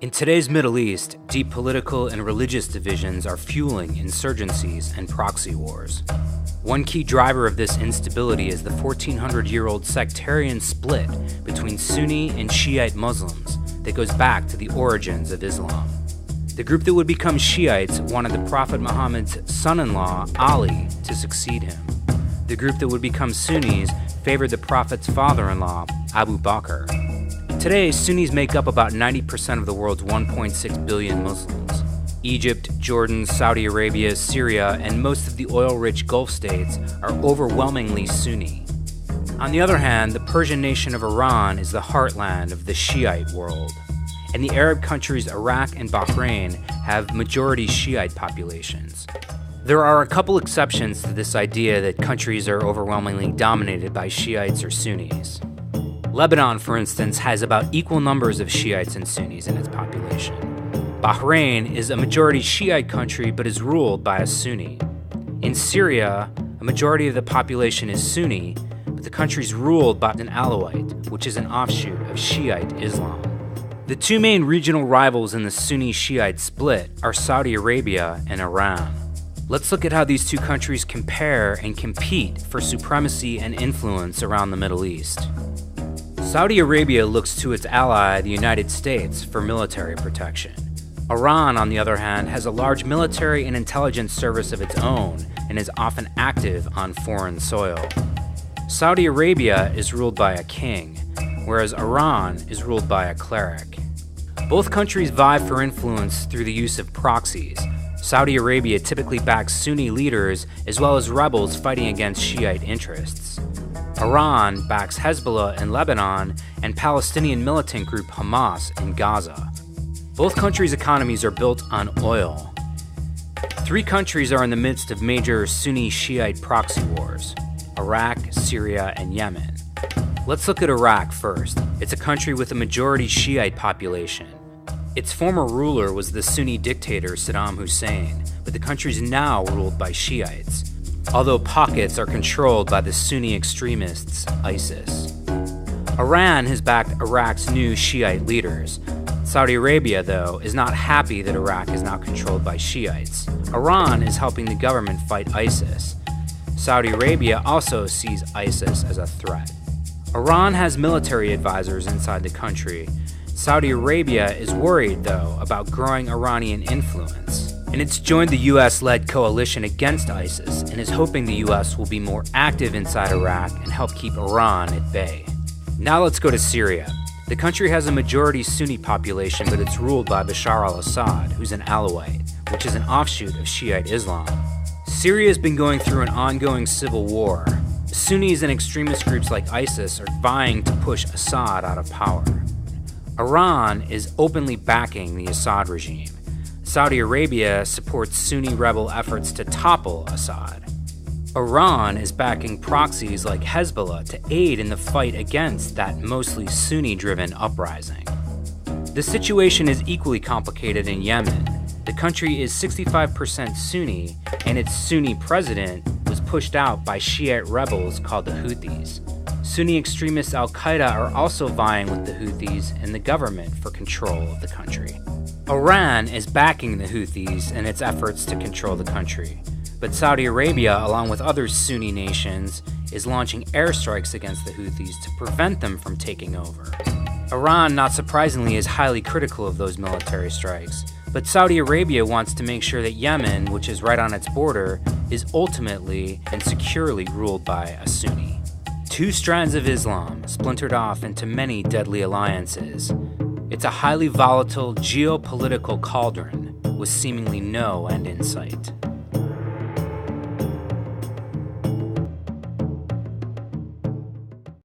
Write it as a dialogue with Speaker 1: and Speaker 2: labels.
Speaker 1: In today's Middle East, deep political and religious divisions are fueling insurgencies and proxy wars. One key driver of this instability is the 1400-year-old sectarian split between Sunni and Shiite Muslims that goes back to the origins of Islam. The group that would become Shiites wanted the Prophet Muhammad's son-in-law, Ali, to succeed him. The group that would become Sunnis favored the Prophet's father-in-law, Abu Bakr. Today, Sunnis make up about 90% of the world's 1.6 billion Muslims. Egypt, Jordan, Saudi Arabia, Syria, and most of the oil-rich Gulf states are overwhelmingly Sunni. On the other hand, the Persian nation of Iran is the heartland of the Shiite world, and the Arab countries Iraq and Bahrain have majority Shiite populations. There are a couple exceptions to this idea that countries are overwhelmingly dominated by Shiites or Sunnis. Lebanon, for instance, has about equal numbers of Shiites and Sunnis in its population. Bahrain is a majority Shiite country but is ruled by a Sunni. In Syria, a majority of the population is Sunni, but the country is ruled by an Alawite, which is an offshoot of Shiite Islam. The two main regional rivals in the Sunni-Shiite split are Saudi Arabia and Iran. Let's look at how these two countries compare and compete for supremacy and influence around the Middle East. Saudi Arabia looks to its ally, the United States, for military protection. Iran, on the other hand, has a large military and intelligence service of its own and is often active on foreign soil. Saudi Arabia is ruled by a king, whereas Iran is ruled by a cleric. Both countries vie for influence through the use of proxies. Saudi Arabia typically backs Sunni leaders as well as rebels fighting against Shiite interests. Iran backs Hezbollah in Lebanon and Palestinian militant group Hamas in Gaza. Both countries' economies are built on oil. Three countries are in the midst of major Sunni-Shiite proxy wars: Iraq, Syria, and Yemen. Let's look at Iraq first. It's a country with a majority Shiite population. Its former ruler was the Sunni dictator Saddam Hussein, but the country is now ruled by Shiites, although pockets are controlled by the Sunni extremists ISIS. Iran has backed Iraq's new Shiite leaders. Saudi Arabia, though, is not happy that Iraq is now controlled by Shiites. Iran is helping the government fight ISIS. Saudi Arabia also sees ISIS as a threat. Iran has military advisors inside the country. Saudi Arabia is worried, though, about growing Iranian influence, and it's joined the US-led coalition against ISIS and is hoping the US will be more active inside Iraq and help keep Iran at bay. Now let's go to Syria. The country has a majority Sunni population, but it's ruled by Bashar al-Assad, who's an Alawite, which is an offshoot of Shiite Islam. Syria has been going through an ongoing civil war. Sunnis and extremist groups like ISIS are vying to push Assad out of power. Iran is openly backing the Assad regime. Saudi Arabia supports Sunni rebel efforts to topple Assad. Iran is backing proxies like Hezbollah to aid in the fight against that mostly Sunni-driven uprising. The situation is equally complicated in Yemen. The country is 65% Sunni, and its Sunni president was pushed out by Shiite rebels called the Houthis. Sunni extremists Al-Qaeda are also vying with the Houthis and the government for control of the country. Iran is backing the Houthis in its efforts to control the country, but Saudi Arabia, along with other Sunni nations, is launching airstrikes against the Houthis to prevent them from taking over. Iran, not surprisingly, is highly critical of those military strikes, but Saudi Arabia wants to make sure that Yemen, which is right on its border, is ultimately and securely ruled by a Sunni. Two strands of Islam splintered off into many deadly alliances. It's a highly volatile geopolitical cauldron with seemingly no end in sight.